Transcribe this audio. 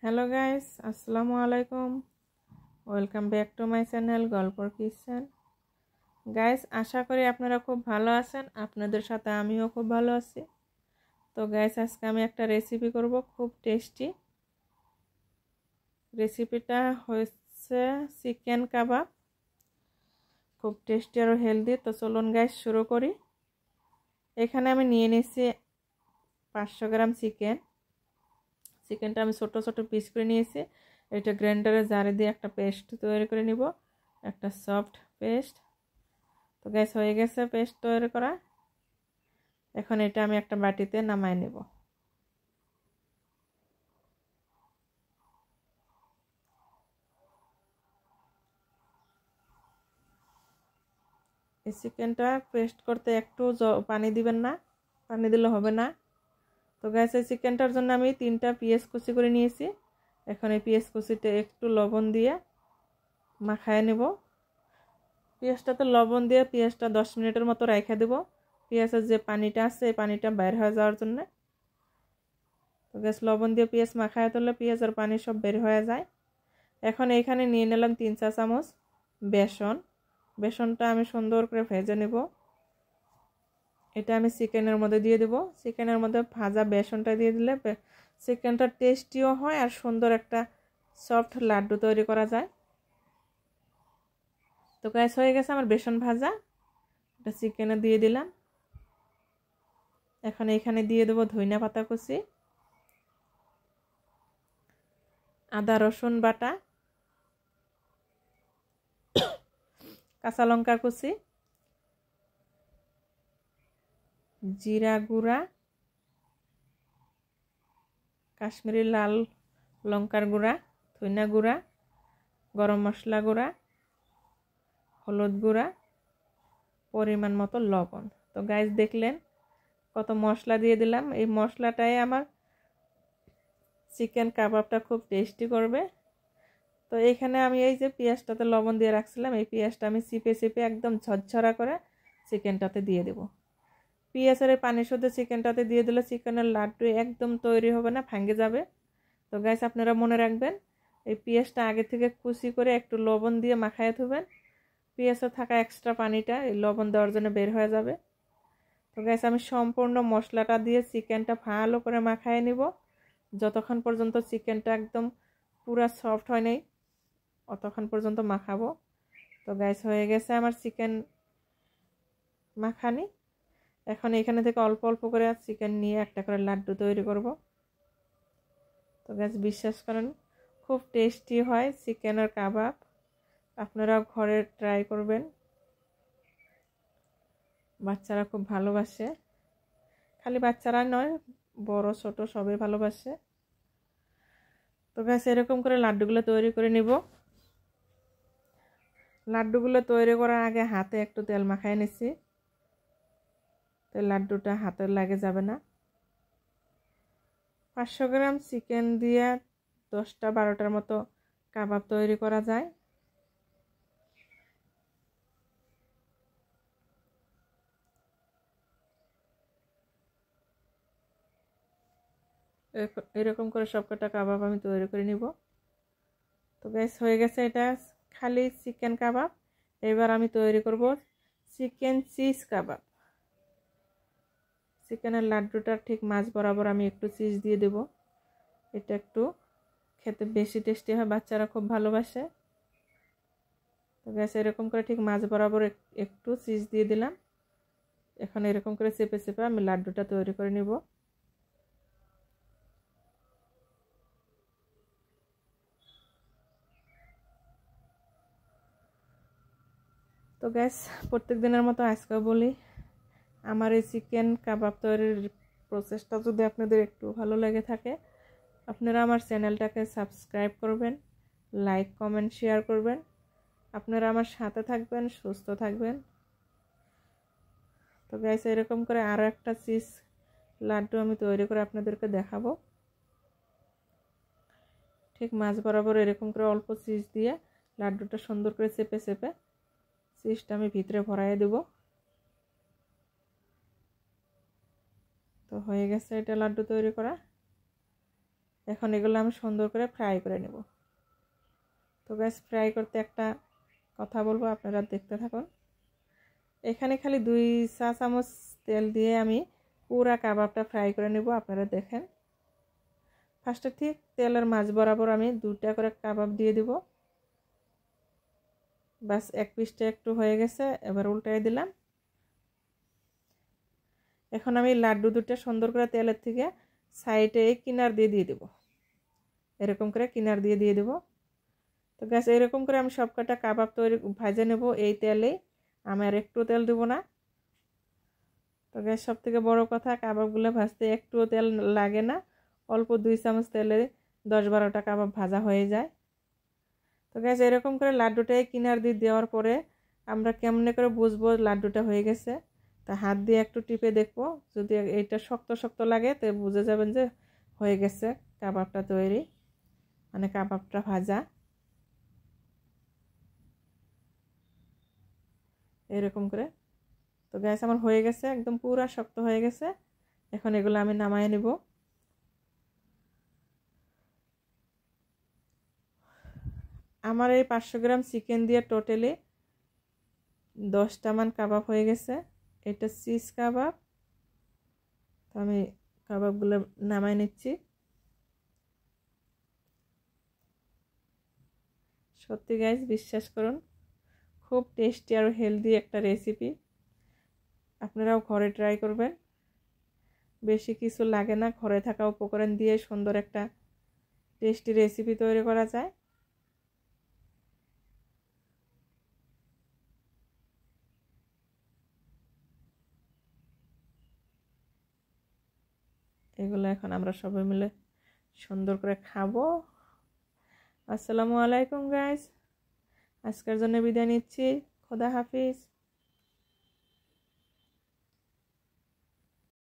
Hello guys, আসসালামু আলাইকুম। Welcome back to my channel গল্পর কিচেন। গাইস, আশা করি আপনারা খুব ভালো আছেন। আপনাদের সাথে আমিও খুব ভালো আছি। তো গাইস, আজকে আমি একটা রেসিপি করব, খুব টেস্টি। রেসিপিটা হচ্ছে চিকেন কাবাব, খুব টেস্টি আর হেলদি। তো চলুন গাইস শুরু করি। এখানে আমি নিয়ে নিয়েছি 500 গ্রাম চিকেনটা আমি ছোট ছোট পিস করে নিয়েছি। এটা গ্রাইন্ডারে জারে দিয়ে একটা পেস্ট তৈরি করে নিব, একটা সফট পেস্ট। তো গ্যাস হয়ে গেছে পেস্ট তৈরি করা। এখন এটা আমি একটা বাটিতে নামাই নেব। এই চিকেনটা পেস্ট করতে একটু পানি দিবেন না, পানি দিলে হবে না। তো গ্যাস এই চিকেনটার জন্য আমি 3টা পেঁয়াজ কুচি করে নিয়েছি। এখন এই পেঁয়াজ কুচিতে একটু লবণ দিয়ে মাখায় নেব। পেঁয়াজটাতে লবণ দিয়ে পেঁয়াজটা 10 মিনিটের মতো রেখে দেব, পেঁয়াজের যে পানিটা আছে এই পানিটা বের হয়ে যাওয়ার জন্য। তো গ্যাস লবণ দিয়ে পেঁয়াজ মাখায় তুললে পেঁয়াজের পানি সব বের হয়ে যায়। এখন এইখানে নিয়ে নিলাম 3 চা চামচ বেসন। বেসনটা আমি সুন্দর করে ভেজে নেব। এটা আমি চিকেনের মধ্যে দিয়ে দেব। চিকেনের মধ্যে ভাজা বেসনটা দিয়ে দিলে চিকেনটা টেস্টিও হয় আর সুন্দর একটা সফট লাড্ডু তৈরি করা যায়। তো গ্যাস হয়ে গেছে আমার বেসন ভাজা, এটা চিকেনে দিয়ে দিলাম। এখন এখানে দিয়ে দেবো ধনিয়া পাতা কুচি, আদা রসুন বাটা, কাঁচা লঙ্কা কুচি, জিরা গুঁড়া, কাশ্মীরি লাল লঙ্কার গুঁড়া, ধনিয়া গুঁড়া, গরম মশলা গুঁড়া, হলুদ গুঁড়া, পরিমাণ মতো লবণ। তো গাইস দেখলেন কত মশলা দিয়ে দিলাম। এই মশলাটাই আমার চিকেন কাবাবটা খুব টেস্টি করবে। তো এইখানে আমি এই যে পেঁয়াজটাতে লবণ দিয়ে রাখছিলাম, এই পেঁয়াজটা আমি চিপে চিপে একদম ঝরঝরা করে চিকেনটাতে দিয়ে দেব। পেঁয়াজের পানি শুদ্ধ চিকেনটাতে দিয়ে দিলে চিকেনের লাড্ডু একদম তৈরি হবে না, ভেঙে যাবে। তো গাইস আপনারা মনে রাখবেন, এই পেঁয়াজটা আগে থেকে কুচি করে একটু লবণ দিয়ে মাখায় ধুবেন। পেঁয়াজে থাকা এক্সট্রা পানিটা এই লবণ দেওয়ার জন্য বের হয়ে যাবে। তো গাইস আমি সম্পূর্ণ মশলাটা দিয়ে চিকেনটা ভালো করে মাখায় নিব, যতক্ষণ পর্যন্ত চিকেনটা একদম পুরো সফট হয় নাই অতক্ষণ পর্যন্ত মাখাবো। তো গাইস হয়ে গেছে আমার চিকেন মাখানি। এখন এখানে থেকে অল্প অল্প করে চিকেন নিয়ে একটা করে লাড্ডু তৈরি করব। তো গাইস বিশ্বাস করেন খুব টেস্টি হয় চিকেনের কাবাব, আপনারা ঘরে ট্রাই করবেন। বাচ্চারা খুব ভালোবাসে, খালি বাচ্চারা নয়, বড় ছোট সবাই ভালোবাসে। তো গাইস এরকম করে লাড্ডুগুলো তৈরি করে নিব। লাড্ডুগুলো তৈরি করার আগে হাতে একটু তেল মাখায় নিছি, তো লাড্ডুটা হাতে লাগে যাবে না। 500 গ্রাম চিকেন দিয়ে 10-12টার মতো কাবাব তৈরি করা যায়। এরকম করে সবকটা কাবাব আমি তৈরি করে নিব। তো গ্যাস হয়ে গেছে, এটা খালি চিকেন কাবাব। এবার আমি তৈরি করব চিকেন চিজ কাবাব। চিকেনের লাড্ডুটা ঠিক মাঝ বরাবর আমি একটু চিজ দিয়ে দেব। এটা একটু খেতে বেশি টেস্টি হয়, বাচ্চারা খুব ভালোবাসে। তো গ্যাস এরকম করে ঠিক মাঝ বরাবর একটু চিজ দিয়ে দিলাম। এখন এরকম করে চেপে চেপে আমি লাড্ডুটা তৈরি করে নিব। তো গ্যাস প্রত্যেক দিনের মতো আজকেও বলি, আমার এই চিকেন কাবাব তৈরির প্রসেসটা যদি আপনাদের একটু ভালো লেগে থাকে, আপনারা আমার চ্যানেলটাকে সাবস্ক্রাইব করবেন, লাইক কমেন্ট শেয়ার করবেন। আপনারা আমার সাথে থাকবেন, সুস্থ থাকবেন। তো গাইস এরকম করে আরও একটা চিজ লাড্ডু আমি তৈরি করে আপনাদেরকে দেখাবো। ঠিক মাঝ বরাবর এরকম করে অল্প চিজ দিয়ে লাড্ডুটা সুন্দর করে চেপে চেপে চিজটা আমি ভিতরে ভরাই দেব। তো হয়ে গেছে এটা লাড্ডু তৈরি করা। এখন এগুলো আমি সুন্দর করে ফ্রাই করে নেব। তো গ্যাস ফ্রাই করতে একটা কথা বলবো, আপনারা দেখতে থাকুন। এখানে খালি 2 চা চামচ তেল দিয়ে আমি পুরা কাবাবটা ফ্রাই করে নেব। আপনারা দেখেন, ফার্স্টে ঠিক তেলের মাঝ বরাবর আমি 2টা করে কাবাব দিয়ে দিব। বাস এক পিসটা একটু হয়ে গেছে, এবার উল্টাই দিলাম। এখন আমি লাড্ডু 2টা সুন্দর করে তেলের থেকে সাইডে কিনার দিয়ে দেব, এরকম করে কিনার দিয়ে দেব। তো গ্যাস এরকম করে আমি সবকটা কাবাব তৈরি ভাজে নেব এই তেলেই, আমি আর একটু তেল দেব না। তো গ্যাস সব থেকে বড় কথা, কাবাবগুলো ভাজতে একটুও তেল লাগে না, অল্প 2 চামচ তেলে 10-12টা কাবাব ভাজা হয়ে যায়। তো গ্যাস এরকম করে লাড্ডুটাই কিনার দিয়ে দেওয়ার পরে আমরা কেমনে করে বুঝবো লাড্ডুটা হয়ে গেছে? তা হাত দিয়ে একটু টিপে দেখবো, যদি এটা শক্ত শক্ত লাগে তো বুঝে যাবেন যে হয়ে গেছে কাবাবটা তৈরি, মানে কাবাবটা ভাজা। এরকম করে। তো গ্যাস আমার হয়ে গেছে, একদম পুরা শক্ত হয়ে গেছে। এখন এগুলো আমি নামায় নেব। আমার এই 500 গ্রাম চিকেন দিয়ে টোটালি 10টা মান কাবাব হয়ে গেছে। এটা চিজ কাবাব। তো আমি কাবাবগুলো নামায় নিচ্ছি। সত্যি গাইস, বিশ্বাস করুন, খুব টেস্টি আর হেলদি একটা রেসিপি। আপনারাও ঘরে ট্রাই করবেন। বেশি কিছু লাগে না, ঘরে থাকা উপকরণ দিয়ে সুন্দর একটা টেস্টি রেসিপি তৈরি করা যায়। এগুলো এখন আমরা সবাই মিলে সুন্দর করে খাবো। আসসালামু আলাইকুম গাইস, আজকের জন্য বিদায় নিচ্ছি। খোদা হাফিজ।